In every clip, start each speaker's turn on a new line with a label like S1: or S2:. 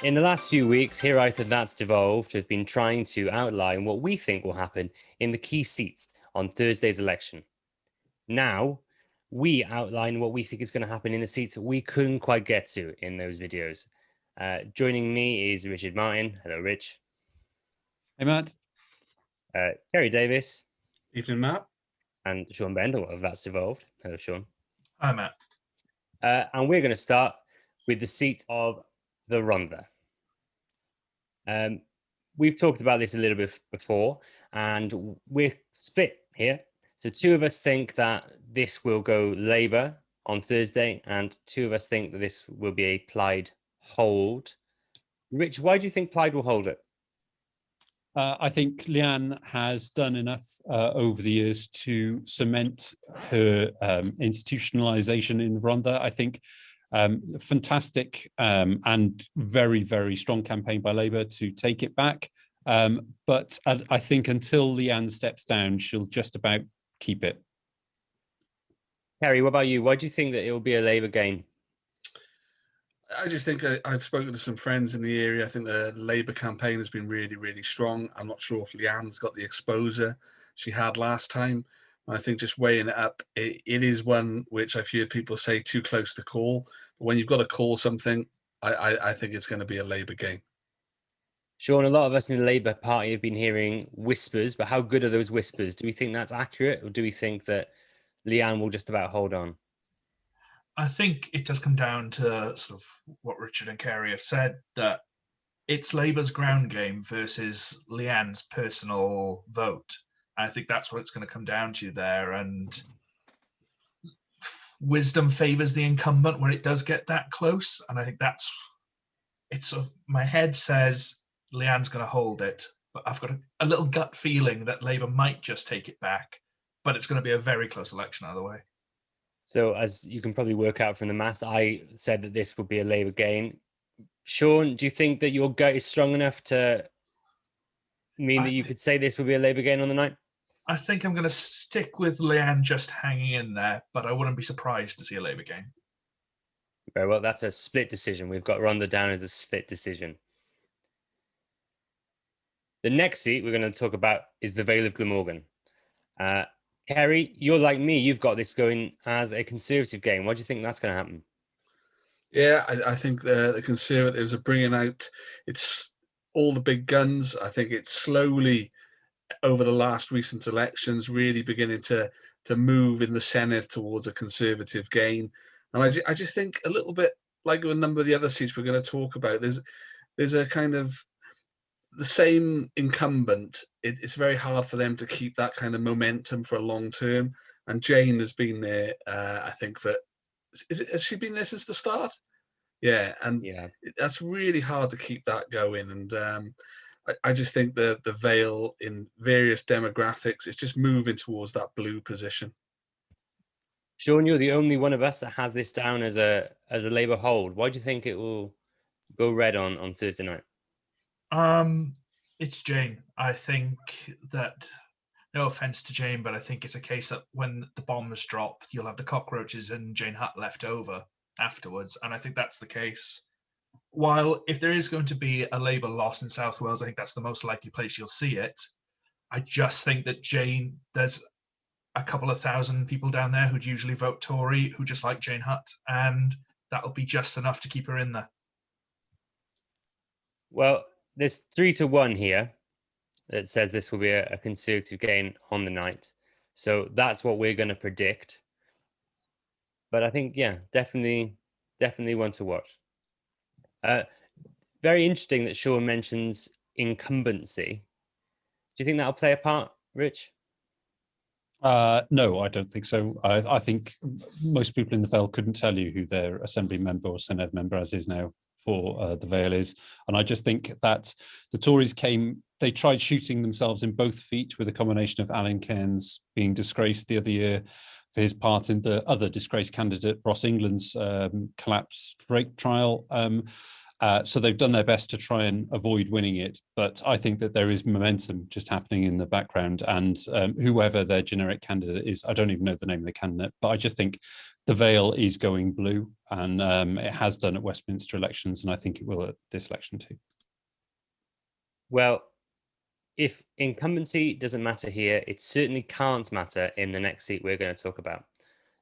S1: In the last few weeks, Hiraeth and That's Devolved have been trying to outline what we think will happen in the key seats on Thursday's election. Now, we outline what we think is going to happen in the seats that we couldn't quite get to in those videos. Joining me is Richard Martin. Hello, Rich.
S2: Hey, Matt.
S1: Ceri Davis.
S3: Evening, Matt.
S1: And Shaun Bendle of That's Devolved. Hello, Shaun.
S3: Hi, Matt.
S1: And we're going to start with the seat of the Rhondda. We've talked about this a little bit before, and we're split here. So two of us think that this will go Labour on Thursday, and two of us think that this will be a Plaid hold. Rich, why do you think Plaid will hold it?
S2: I think Leanne has done enough over the years to cement her institutionalization in the Rhondda. I think fantastic and very, very strong campaign by Labour to take it back. But I think until Leanne steps down, she'll just about keep it.
S1: Ceri, what about you? Why do you think that it will be a Labour gain?
S3: I just think I've spoken to some friends in the area. I think the Labour campaign has been really, really strong. I'm not sure if Leanne's got the exposure she had last time. I think just weighing it up, it is one which I've heard people say too close to call. But when you've got to call something, I think it's going to be a Labour gain.
S1: Shaun, a lot of us in the Labour Party have been hearing whispers, but how good are those whispers? Do we think that's accurate, or do we think that Leanne will just about hold on?
S4: I think it does come down to sort of what Richard and Ceri have said, that it's Labour's ground game versus Leanne's personal vote. I think that's what it's going to come down to there. And wisdom favours the incumbent when it does get that close. And I think it's sort of, my head says Leanne's going to hold it, but I've got a little gut feeling that Labour might just take it back. But it's going to be a very close election either way.
S1: So as you can probably work out from the maths, I said that this would be a Labour gain. Shaun, do you think that your gut is strong enough to mean that you could say this would be a Labour gain on the night?
S4: I think I'm going to stick with Leanne just hanging in there, but I wouldn't be surprised to see a Labour gain.
S1: Very well, that's a split decision. We've got Rhondda down as a split decision. The next seat we're going to talk about is the Vale of Glamorgan. Ceri, you're like me. You've got this going as a Conservative game. Why do you think that's going to happen?
S3: Yeah, I think the Conservatives are bringing out it's all the big guns. I think it's slowly, over the last recent elections, really beginning to move in the Senedd towards a Conservative gain. And I just think a little bit like a number of the other seats we're going to talk about, there's a kind of the same incumbent. It's very hard for them to keep that kind of momentum for a long term. And Jane has been there, I think, has she been there since the start? Yeah, and that's really hard to keep that going. And I just think the Vale in various demographics, it's just moving towards that blue position.
S1: Shaun, you're the only one of us that has this down as a Labour hold. Why do you think it will go red on Thursday night?
S4: It's Jane. I think that, no offense to Jane, but I think it's a case that when the bombs drop, you'll have the cockroaches and Jane Hutt left over afterwards. And I think that's the case. While if there is going to be a Labour loss in South Wales, I think that's the most likely place you'll see it. I just think that there's a couple of thousand people down there who'd usually vote Tory who just like Jane Hutt, and that'll be just enough to keep her in there.
S1: Well, there's 3-1 here that says this will be a Conservative gain on the night. So that's what we're going to predict. But I think, yeah, definitely one to watch. Very interesting that Shaun mentions incumbency. Do you think that'll play a part, Rich?
S2: No, I don't think so. I think most people in the Vale couldn't tell you who their Assembly member or Senedd member, as is now, for the Vale is. And I just think that the Tories they tried shooting themselves in both feet with a combination of Alan Cairns being disgraced the other year for his part in the other disgraced candidate, Ross England's collapsed rape trial. So they've done their best to try and avoid winning it. But I think that there is momentum just happening in the background. And whoever their generic candidate is, I don't even know the name of the candidate, but I just think the veil is going blue. And it has done at Westminster elections. And I think it will at this election too.
S1: Well, if incumbency doesn't matter here, it certainly can't matter in the next seat we're going to talk about.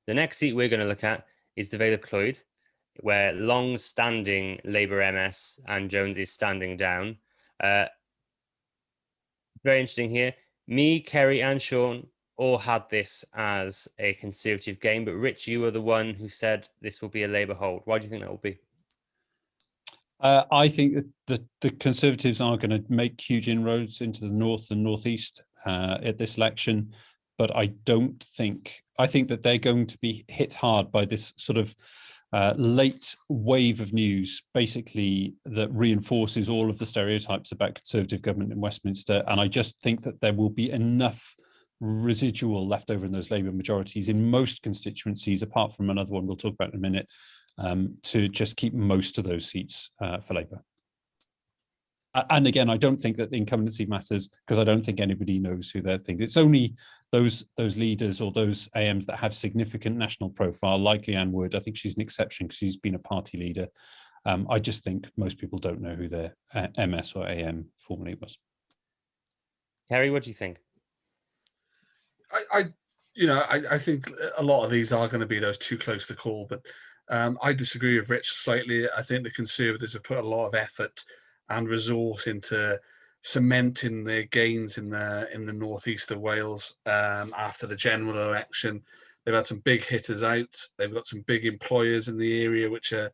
S1: The next seat we're going to look at is the Vale of Clwyd, where long-standing Labour MS Anne Jones is standing down. Very interesting here. Me, Ceri and Shaun all had this as a Conservative game, but Rich, you were the one who said this will be a Labour hold. Why do you think that will be?
S2: I think that the Conservatives are going to make huge inroads into the north and northeast at this election, but I think that they're going to be hit hard by this sort of late wave of news, basically, that reinforces all of the stereotypes about Conservative government in Westminster. And I just think that there will be enough residual left over in those Labour majorities in most constituencies, apart from another one we'll talk about in a minute, to just keep most of those seats for Labour. And again, I don't think that the incumbency matters, because I don't think anybody knows who they're thinking. It's only those leaders or those AMs that have significant national profile, like Leanne Wood. I think she's an exception because she's been a party leader. I just think most people don't know who their MS or AM formerly was.
S1: Ceri, what do you think?
S3: I think a lot of these are going to be those too close to call, but I disagree with Rich slightly. I think the Conservatives have put a lot of effort and resource into cementing their gains in the northeast of Wales after the general election. They've had some big hitters out. They've got some big employers in the area which are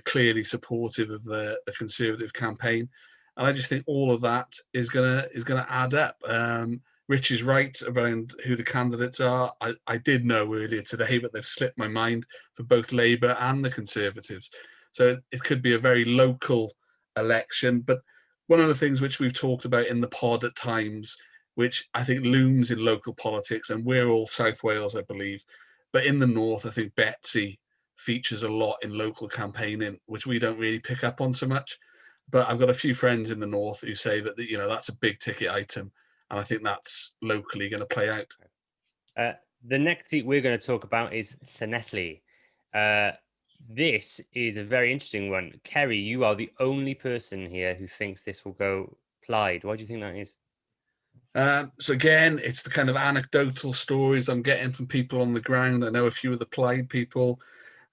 S3: clearly supportive of the Conservative campaign, and I just think all of that is gonna add up. Rich is right around who the candidates are. I did know earlier today, but they've slipped my mind for both Labour and the Conservatives. So it could be a very local election. But one of the things which we've talked about in the pod at times, which I think looms in local politics, and we're all South Wales, I believe, but in the north, I think Betsy features a lot in local campaigning, which we don't really pick up on so much. But I've got a few friends in the north who say that that's a big ticket item, and I think that's locally going to play out.
S1: The next seat we're going to talk about is Senedd. This is a very interesting one. Ceri, you are the only person here who thinks this will go Plaid. Why do you think that is?
S3: So again, it's the kind of anecdotal stories I'm getting from people on the ground. I know a few of the Plaid people,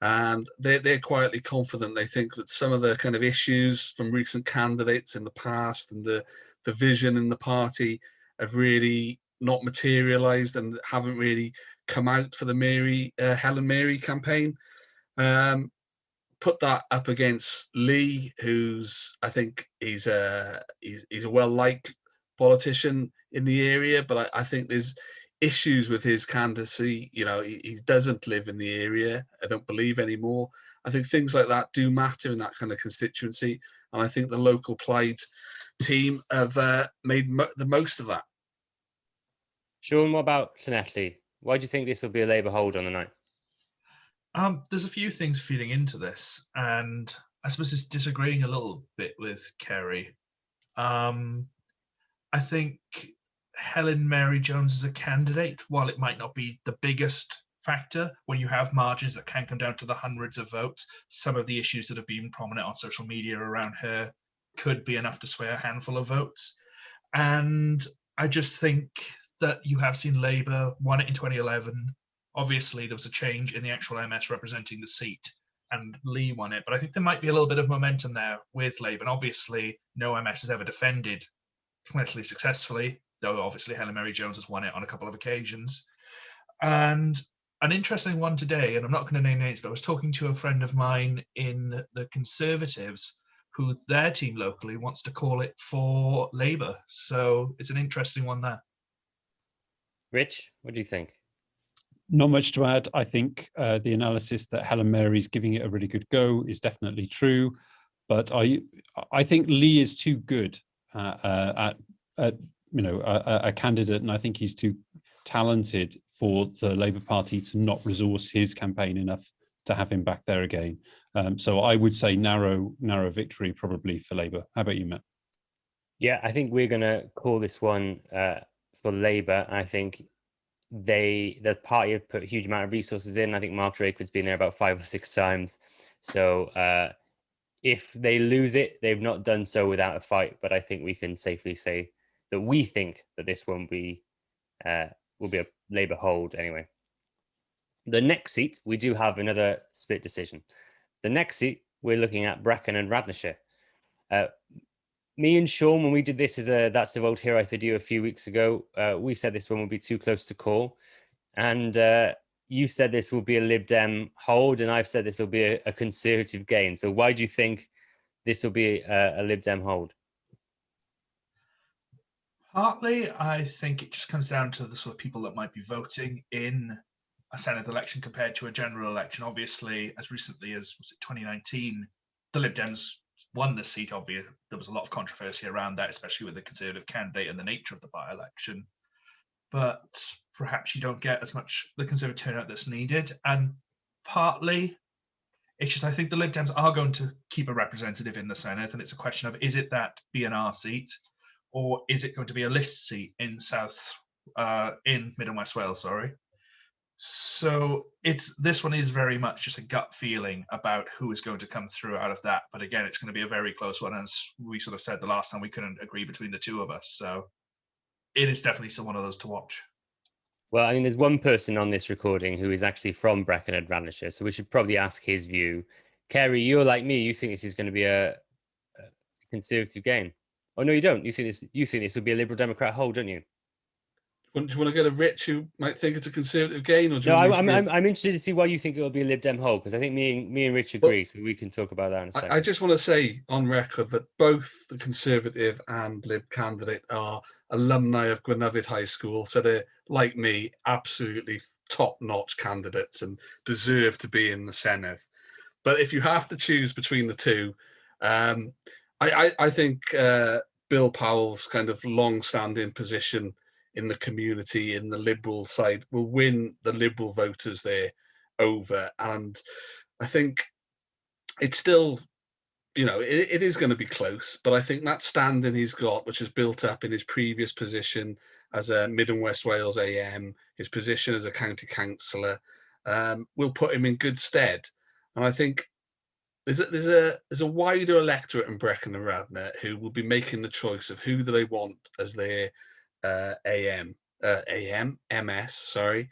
S3: and they're quietly confident. They think that some of the kind of issues from recent candidates in the past and the vision in the party have really not materialised and haven't really come out for the Helen Mary campaign. Put that up against Lee, who's, I think he's a well-liked politician in the area, but I think there's issues with his candidacy. He doesn't live in the area, I don't believe, anymore. I think things like that do matter in that kind of constituency, and I think the local Plaid team have made the most of that.
S1: Shaun, what about Senedd? Why do you think this will be a Labour hold on the night?
S4: There's a few things feeding into this, and I suppose it's disagreeing a little bit with Ceri. I think Helen Mary Jones as a candidate, while it might not be the biggest factor, when you have margins that can come down to the hundreds of votes, some of the issues that have been prominent on social media around her could be enough to sway a handful of votes. And I just think that you have seen Labour won it in 2011. Obviously, there was a change in the actual MS representing the seat, and Lee won it. But I think there might be a little bit of momentum there with Labour. And obviously, no MS has ever defended commercially successfully, though obviously Helen Mary Jones has won it on a couple of occasions. And an interesting one today, and I'm not going to name names, but I was talking to a friend of mine in the Conservatives who their team locally wants to call it for Labour. So it's an interesting one there.
S1: Rich, what do you think?
S2: Not much to add. I think the analysis that Helen Mary's giving it a really good go is definitely true, but I think Lee is too good at a candidate, and I think he's too talented for the Labour Party to not resource his campaign enough to have him back there again. So I would say narrow victory probably for Labour. How about you, Matt?
S1: Yeah, I think we're going to call this one for Labour. I think the party have put a huge amount of resources in. I think Mark Drakeford's been there about 5 or 6 times. So if they lose it, they've not done so without a fight. But I think we can safely say that we think that this one will be a Labour hold anyway. The next seat, we do have another split decision. The next seat, we're looking at Brecon and Radnorshire. Me and Shaun, when we did this as a That's Devolved Hiraeth video a few weeks ago, we said this one would be too close to call. And you said this will be a Lib Dem hold, and I've said this will be a Conservative gain. So why do you think this will be a Lib Dem hold?
S4: Partly, I think it just comes down to the sort of people that might be voting in a Senedd election compared to a general election. Obviously, as recently as 2019, the Lib Dems won the seat. Obviously, there was a lot of controversy around that, especially with the Conservative candidate and the nature of the by-election. But perhaps you don't get as much the Conservative turnout that's needed. And partly, it's just I think the Lib Dems are going to keep a representative in the Senedd, and it's a question of, is it that B&R seat, or is it going to be a list seat in Mid and West Wales? Sorry. So this one is very much just a gut feeling about who is going to come through out of that. But again, it's going to be a very close one, as we sort of said the last time. We couldn't agree between the two of us, so it is definitely still one of those to watch.
S1: Well, I mean, there's one person on this recording who is actually from Brecon and Radnorshire, so we should probably ask his view. Ceri, you're like me. You think this is going to be a Conservative gain? Oh no, you don't. You think this will be a Liberal Democrat hold, don't you?
S3: Do you want to go to Rich, who might think it's a Conservative gain, or do you
S1: No,
S3: want
S1: I'm interested to see why you think it will be a Lib Dem hold, because I think me and Rich agree, so we can talk about that in a second.
S3: I just want to say on record that both the Conservative and Lib candidate are alumni of Gwynedd High School, so they're, like me, absolutely top-notch candidates and deserve to be in the Senedd. But if you have to choose between the two, I think Bill Powell's kind of long-standing position in the community, in the Liberal side, will win the Liberal voters there over. And I think it's still, it is going to be close, but I think that standing he's got, which is built up in his previous position as a Mid and West Wales AM, his position as a county councillor, will put him in good stead. And I think there's a wider electorate in Brecon and Radnor who will be making the choice of who do they want as their MS, sorry.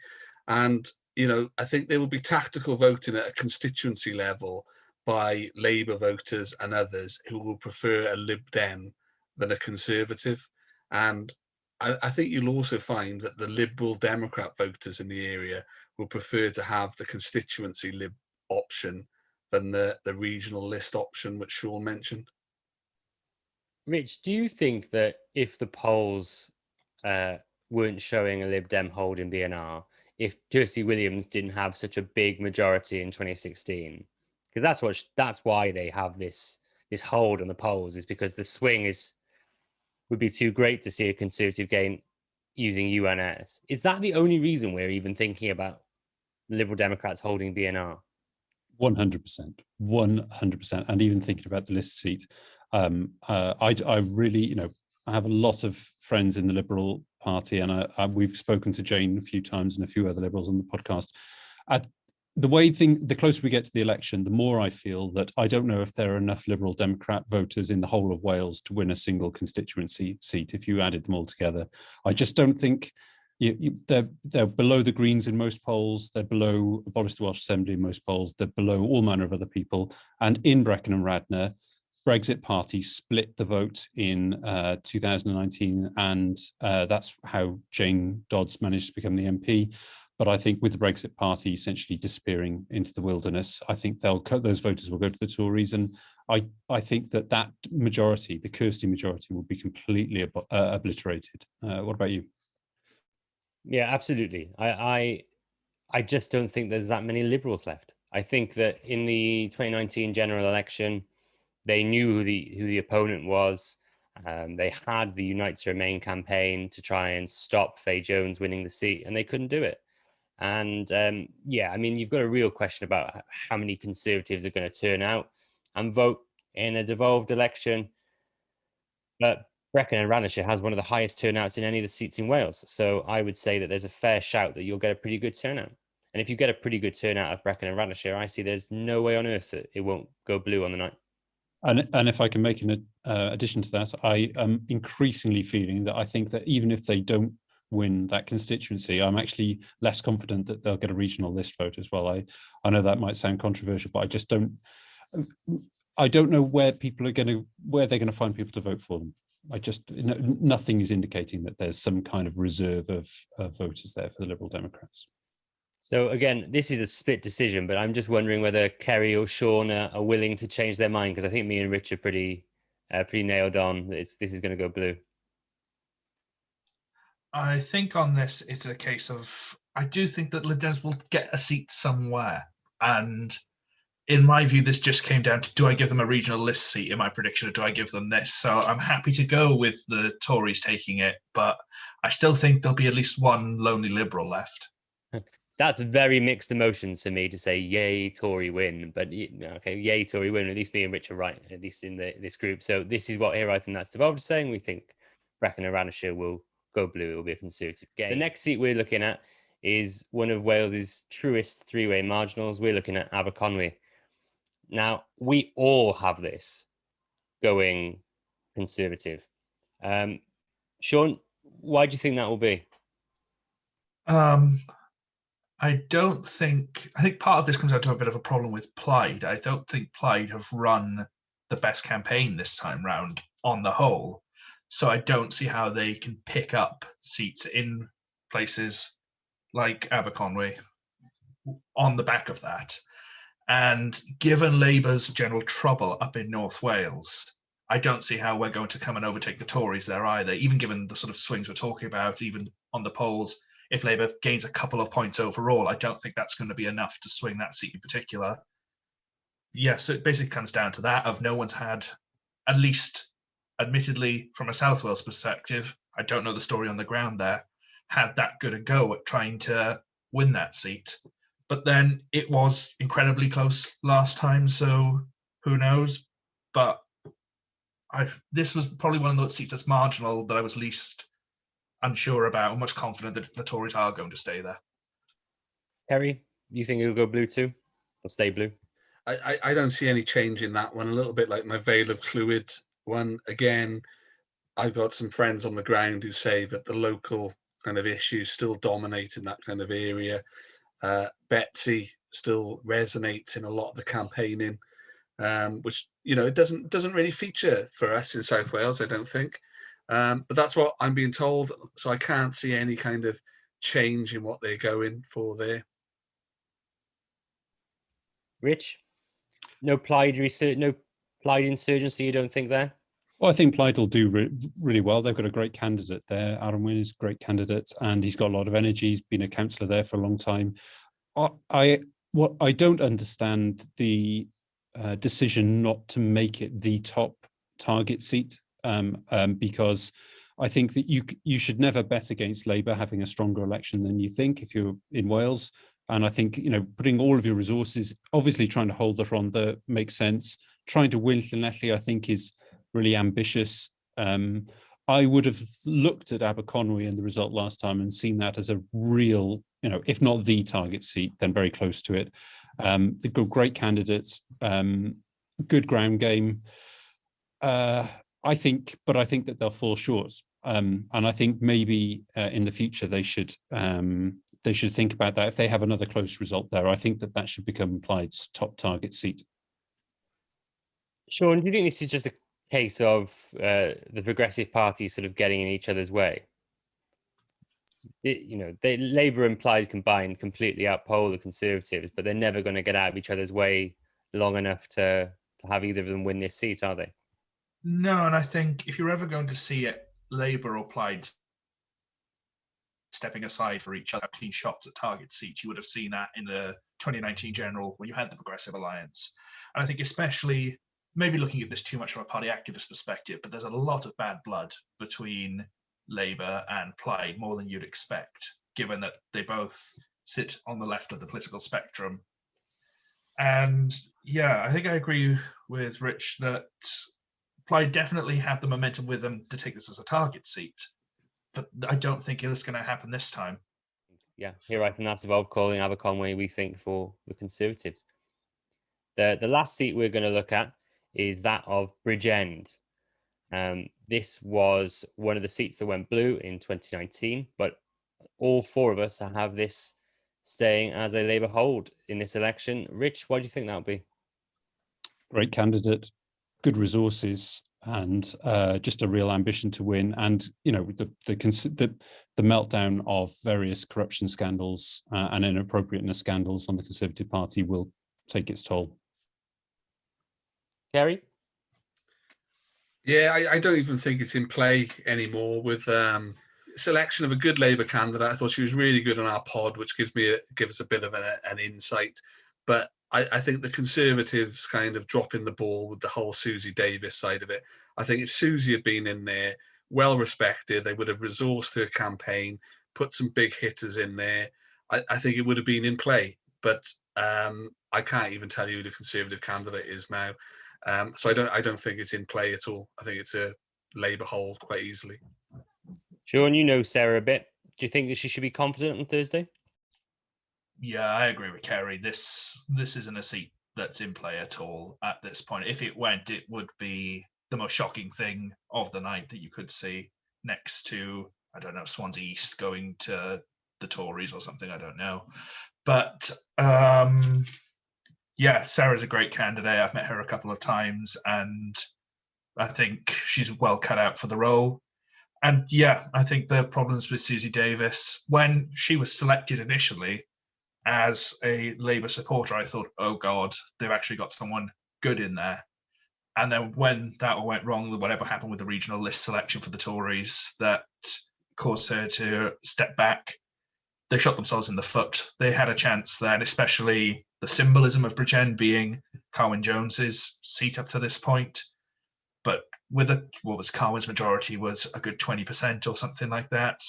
S3: And, I think there will be tactical voting at a constituency level by Labour voters and others who will prefer a Lib Dem than a Conservative. And I think you'll also find that the Liberal Democrat voters in the area will prefer to have the constituency Lib option than the regional list option, which Shaun mentioned.
S1: Rich, do you think that if the polls weren't showing a Lib Dem hold in B&R, if Percy Williams didn't have such a big majority in 2016, because that's why they have this hold on the polls, is because the swing would be too great to see a Conservative gain using UNS. Is that the only reason we're even thinking about Liberal Democrats holding B&R?
S2: 100%, 100%, and even thinking about the list seat, I really, I have a lot of friends in the Liberal Party, and we've spoken to Jane a few times and a few other Liberals on the podcast. The closer we get to the election, the more I feel that I don't know if there are enough Liberal Democrat voters in the whole of Wales to win a single constituency seat if you added them all together. I just don't think. They're below the Greens in most polls. They're below Abolish the Welsh Assembly in most polls. They're below all manner of other people. And in Brecon and Radnor, Brexit Party split the vote in 2019, and that's how Jane Dodds managed to become the MP. But I think with the Brexit Party essentially disappearing into the wilderness, I think those voters will go to the Tories, and I think that majority, the Kirsty majority, will be completely obliterated. What about you?
S1: Yeah, absolutely. I just don't think there's that many Liberals left. I think that in the 2019 general election, they knew who the opponent was. They had the Unite to Remain campaign to try and stop Faye Jones winning the seat, and they couldn't do it. And yeah, I mean, you've got a real question about how many Conservatives are going to turn out and vote in a devolved election. But Brecon and Ranelagh has one of the highest turnouts in any of the seats in Wales. So I would say that there's a fair shout that you'll get a pretty good turnout. And if you get a pretty good turnout of Brecon and Ranelagh, I see there's no way on earth that it won't go blue on the night.
S2: And if I can make an addition to that, I am increasingly feeling that I think that even if they don't win that constituency, I'm actually less confident that they'll get a regional list vote as well. I know that might sound controversial, but I just don't. I don't know where they're going to find people to vote for them. Nothing is indicating that there's some kind of reserve of voters there for the Liberal Democrats.
S1: So again, this is a split decision, but I'm just wondering whether Ceri or Shaun are willing to change their mind, because I think me and Rich are pretty nailed on. This is going to go blue.
S4: I think on this, it's a case of, I do think that Lib Dems will get a seat somewhere. And in my view, this just came down to, do I give them a regional list seat in my prediction, or do I give them this? So I'm happy to go with the Tories taking it, but I still think there'll be at least one lonely Liberal left.
S1: That's very mixed emotions for me to say, yay, Tory win. But okay, yay, Tory win. At least me and Rich are right, at least in this group. So this is what Hiraeth and That's Devolved is saying. We think Brecon and Ranelagh will go blue. It will be a Conservative game. The next seat we're looking at is one of Wales's truest three-way marginals. We're looking at Aberconwy. Now, we all have this going Conservative. Shaun, why do you think that will be?
S4: I think part of this comes down to a bit of a problem with Plaid. I don't think Plaid have run the best campaign this time round on the whole. So I don't see how they can pick up seats in places like Aberconwy on the back of that. And given Labour's general trouble up in North Wales, I don't see how we're going to come and overtake the Tories there either, even given the sort of swings we're talking about, even on the polls. If Labour gains a couple of points overall, I don't think that's going to be enough to swing that seat in particular. Yeah, so it basically comes down to that, of no one's had, at least admittedly from a South Wales perspective, I don't know the story on the ground there, had that good a go at trying to win that seat. But then it was incredibly close last time, so who knows? But this was probably one of those seats that's marginal that I was least unsure about. I'm much confident that the Tories are going to stay there.
S1: Ceri, you think it'll go blue too? Or stay blue?
S3: I don't see any change in that one. A little bit like my Vale of Clwyd one. Again, I've got some friends on the ground who say that the local kind of issues still dominate in that kind of area. Betsy still resonates in a lot of the campaigning, which, you know, it doesn't really feature for us in South Wales, I don't think. But that's what I'm being told, so I can't see any kind of change in what they're going for there.
S1: Rich, no Plaid insurgency, you don't think there?
S2: Well, I think Plaid will do really well. They've got a great candidate there. Adam Wynne is a great candidate, and he's got a lot of energy. He's been a councillor there for a long time. I don't understand the decision not to make it the top target seat, because I think that you should never bet against Labour having a stronger election than you think if you're in Wales. And I think, you know, putting all of your resources, obviously trying to hold the Rhondda makes sense. Trying to win Llanelli, I think, is really ambitious. I would have looked at Aberconwy and the result last time and seen that as a real, you know, if not the target seat, then very close to it. They've got great candidates, good ground game. I think that they'll fall short. And I think maybe in the future they should think about that. If they have another close result there, I think that should become Plaid's top target seat.
S1: Shaun, do you think this is just a case of the Progressive Party sort of getting in each other's way? Labour and Plaid combined completely outpoll the Conservatives, but they're never going to get out of each other's way long enough to have either of them win this seat, are they?
S4: No, and I think if you're ever going to see it, Labour or Plaid stepping aside for each other, clean shots at target seats, you would have seen that in the 2019 general when you had the Progressive Alliance. And I think especially, maybe looking at this too much from a party activist perspective, but there's a lot of bad blood between Labour and Plaid, more than you'd expect, given that they both sit on the left of the political spectrum. And yeah, I think I agree with Rich that Plaid definitely have the momentum with them to take this as a target seat, but I don't think it's going to happen this time.
S1: Yeah, Hiraeth and that's Devolved calling Aberconwy, we think, for the Conservatives. The last seat we're going to look at is that of Bridgend. This was one of the seats that went blue in 2019, but all four of us have this staying as a Labour hold in this election. Rich, why do you think that would be?
S2: Great candidate, good resources, and just a real ambition to win. And you know, the meltdown of various corruption scandals and inappropriateness scandals on the Conservative Party will take its toll.
S1: Ceri?
S3: Yeah, I don't even think it's in play anymore with selection of a good Labour candidate. I thought she was really good on our pod, which gives us a bit of an insight. But I think the Conservatives kind of dropping the ball with the whole Susie Davis side of it. I think if Susie had been in there, well respected, they would have resourced her campaign, put some big hitters in there. I think it would have been in play. But I can't even tell you who the Conservative candidate is now. So I don't think it's in play at all. I think it's a Labour hold quite easily.
S1: Shaun, you know Sarah a bit. Do you think that she should be confident on Thursday?
S4: Yeah, I agree with Ceri. This isn't a seat that's in play at all at this point. If it went, it would be the most shocking thing of the night that you could see, next to, I don't know, Swansea East going to the Tories or something, I don't know. But yeah, Sarah's a great candidate. I've met her a couple of times and I think she's well cut out for the role. And yeah, I think the problems with Susie Davis, when she was selected initially as a Labour supporter, I thought, oh God, they've actually got someone good in there. And then when that all went wrong, whatever happened with the regional list selection for the Tories that caused her to step back, they shot themselves in the foot. They had a chance there, and especially the symbolism of Bridgend being Carwyn Jones's seat up to this point. But with what was Carwyn's majority was a good 20% or something like that.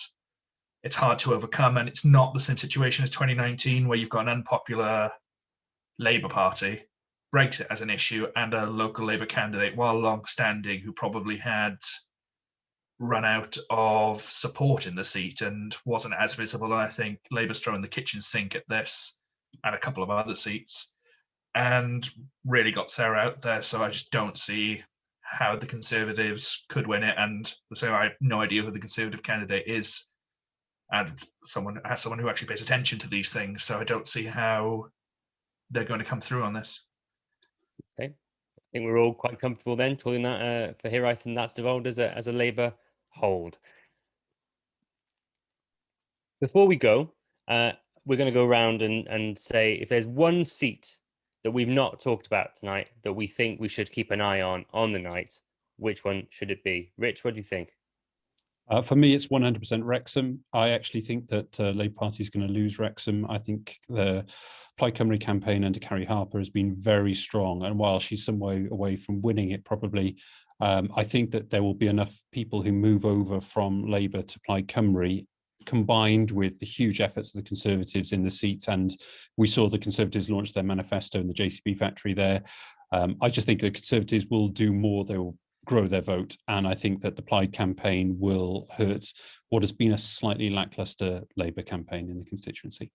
S4: It's hard to overcome, and it's not the same situation as 2019 where you've got an unpopular Labour Party, Brexit as an issue, and a local Labour candidate, while long-standing, who probably had run out of support in the seat and wasn't as visible. And I think Labour's throwing the kitchen sink at this and a couple of other seats and really got Sarah out there. So I just don't see how the Conservatives could win it. And so I have no idea who the Conservative candidate is, and someone who actually pays attention to these things. So I don't see how they're going to come through on this.
S1: Okay. I think we're all quite comfortable then calling that for Hiraeth and that's Devolved as a Labour hold. Before we go, we're going to go around and say if there's one seat that we've not talked about tonight that we think we should keep an eye on the night, which one should it be? Rich, what do you think?
S2: For me, it's 100% Wrexham. I actually think that Labour Party is going to lose Wrexham. I think the Plaid Cymru campaign under Carrie Harper has been very strong. And while she's some way away from winning it, probably, I think that there will be enough people who move over from Labour to Plaid Cymru, combined with the huge efforts of the Conservatives in the seat. And we saw the Conservatives launch their manifesto in the JCB factory there. I just think the Conservatives will do more. They will grow their vote. And I think that the Plaid campaign will hurt what has been a slightly lackluster Labour campaign in the constituency.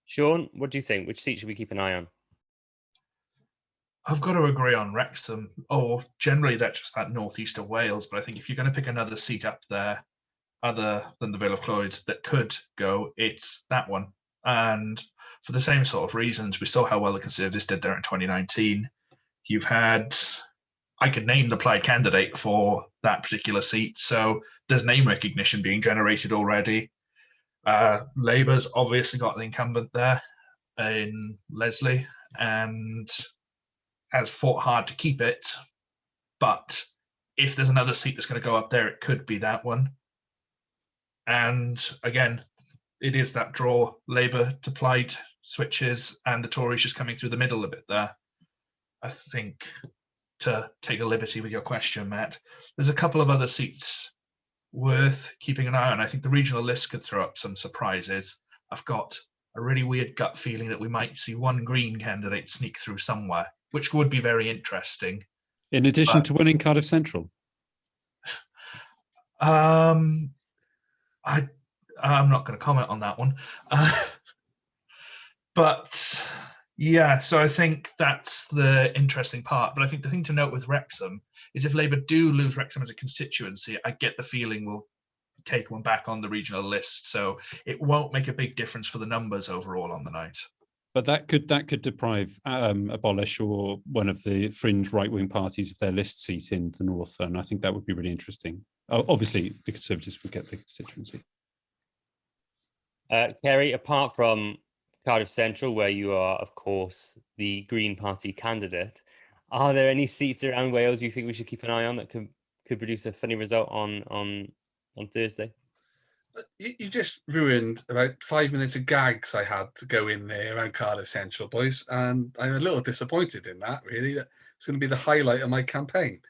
S1: Shaun, what do you think? Which seat should we keep an eye on?
S4: I've got to agree on Wrexham, or generally that's just that northeast of Wales. But I think if you're going to pick another seat up there, other than the Vale of Clwyd, that could go, it's that one. And for the same sort of reasons, we saw how well the Conservatives did there in 2019. You've had, I could name the Plaid candidate for that particular seat, so there's name recognition being generated already. Labour's obviously got the incumbent there in Leslie and has fought hard to keep it, but if there's another seat that's going to go up there, it could be that one. And again, it is that draw, Labour to Plaid switches and the Tories just coming through the middle a bit there. I think, to take a liberty with your question, Matt, there's a couple of other seats worth keeping an eye on. I think the regional list could throw up some surprises. I've got a really weird gut feeling that we might see one Green candidate sneak through somewhere, which would be very interesting.
S2: In addition to winning Cardiff Central.
S4: I'm not going to comment on that one. But yeah, so I think that's the interesting part. But I think the thing to note with Wrexham is if Labour do lose Wrexham as a constituency, I get the feeling we'll take one back on the regional list. So it won't make a big difference for the numbers overall on the night.
S2: But that could deprive Abolish or one of the fringe right-wing parties of their list seat in the north, and I think that would be really interesting. Obviously, the Conservatives would get the constituency.
S1: Ceri, apart from Cardiff Central, where you are, of course, the Green Party candidate, are there any seats around Wales you think we should keep an eye on that could produce a funny result on Thursday?
S3: You just ruined about 5 minutes of gags I had to go in there around Cardiff Central, boys, and I'm a little disappointed in that, really. It's going to be the highlight of my campaign.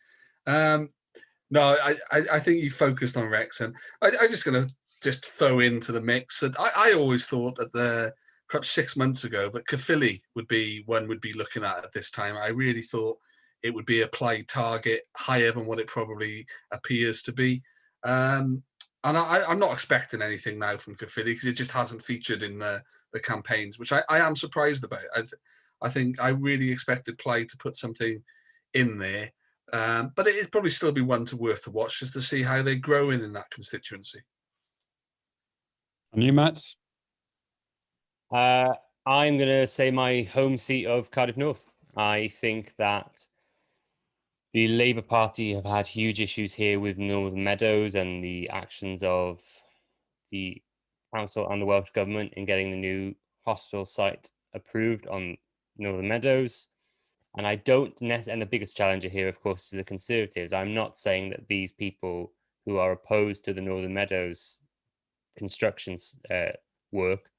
S3: No, I think you focused on Wrexham. I'm just going to just throw into the mix that I always thought that perhaps 6 months ago, but Caerphilly would be one would be looking at this time. I really thought it would be a play target higher than what it probably appears to be. And I'm not expecting anything now from Caerphilly because it just hasn't featured in the campaigns, which I am surprised about. I think I really expected Play to put something in there, but it'd probably still be one worth to watch just to see how they're growing in that constituency.
S2: And you, Matt?
S1: I'm going to say my home seat of Cardiff North. I think that the Labour Party have had huge issues here with Northern Meadows and the actions of the council and the Welsh Government in getting the new hospital site approved on Northern Meadows. And I don't necessarily, and the biggest challenger here, of course, is the Conservatives. I'm not saying that these people who are opposed to the Northern Meadows construction work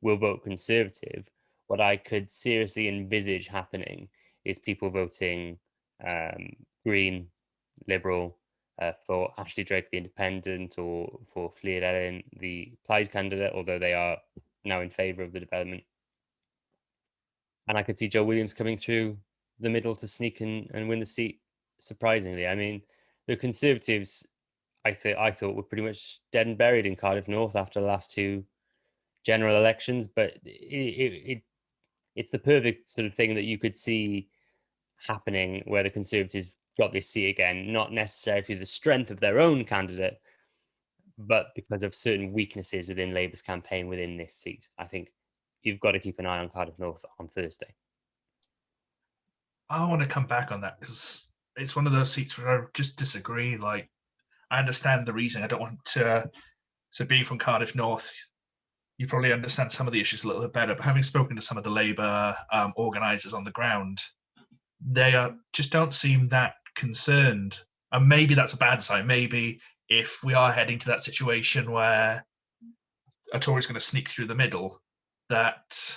S1: will vote Conservative. What I could seriously envisage happening is people voting Green, Liberal, for Ashley Drake, the Independent, or for Fleer Ellen, the Plaid candidate, although they are now in favour of the development. And I could see Joe Williams coming through the middle to sneak in and win the seat, surprisingly. I mean, the Conservatives, I thought were pretty much dead and buried in Cardiff North after the last two general elections, but it's the perfect sort of thing that you could see happening where the Conservatives got this seat again, not necessarily through the strength of their own candidate, but because of certain weaknesses within Labour's campaign within this seat. I think you've got to keep an eye on Cardiff North on Thursday.
S4: I want to come back on that because it's one of those seats where I just disagree. Like, I understand the reason. I don't want to be from Cardiff North. You probably understand some of the issues a little bit better, but having spoken to some of the Labour organisers on the ground, they just don't seem that concerned. And maybe that's a bad sign. Maybe if we are heading to that situation where a Tory's going to sneak through the middle, that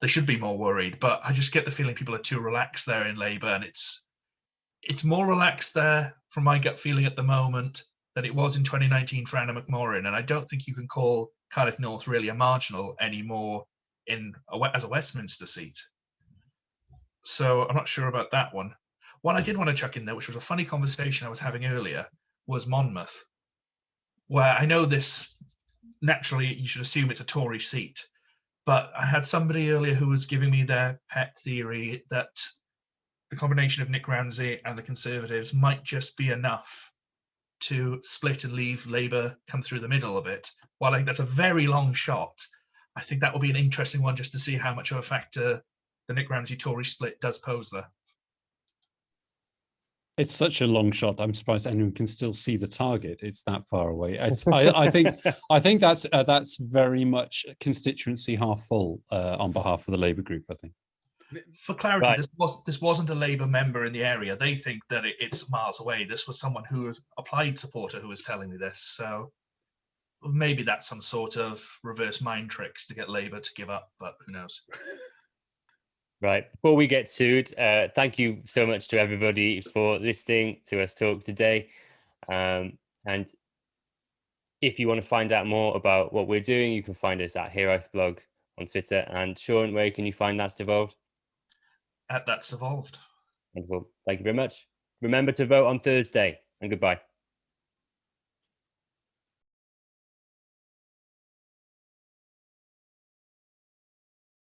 S4: they should be more worried. But I just get the feeling people are too relaxed there in Labour, and it's more relaxed there from my gut feeling at the moment than it was in 2019 for Anna McMorrin. And I don't think you can call Cardiff North really a marginal anymore as a Westminster seat. So I'm not sure about that one. What I did want to chuck in there, which was a funny conversation I was having earlier, was Monmouth, where I know this, naturally you should assume it's a Tory seat, but I had somebody earlier who was giving me their pet theory that the combination of Nick Ramsey and the Conservatives might just be enough to split and leave Labour come through the middle a bit. While I think that's a very long shot, I think that will be an interesting one just to see how much of a factor the Nick Ramsey-Tory split does pose there.
S2: It's such a long shot. I'm surprised anyone can still see the target. It's that far away. I think that's very much constituency half full on behalf of the Labour group, I think.
S4: For clarity,
S1: right.
S4: This wasn't a Labour member in the area. They think that it's miles away. This was someone who was a Plaid supporter who was telling me this. So maybe that's some sort of reverse mind tricks to get Labour to give up, but who knows?
S1: Right. Before we get sued, thank you so much to everybody for listening to us talk today. And If you want to find out more about what we're doing, you can find us at HiraethBlog on Twitter. And Shaun, where can you find That's Devolved?
S4: That's Devolved.
S1: Wonderful. Thank you very much. Remember to vote on Thursday, and goodbye.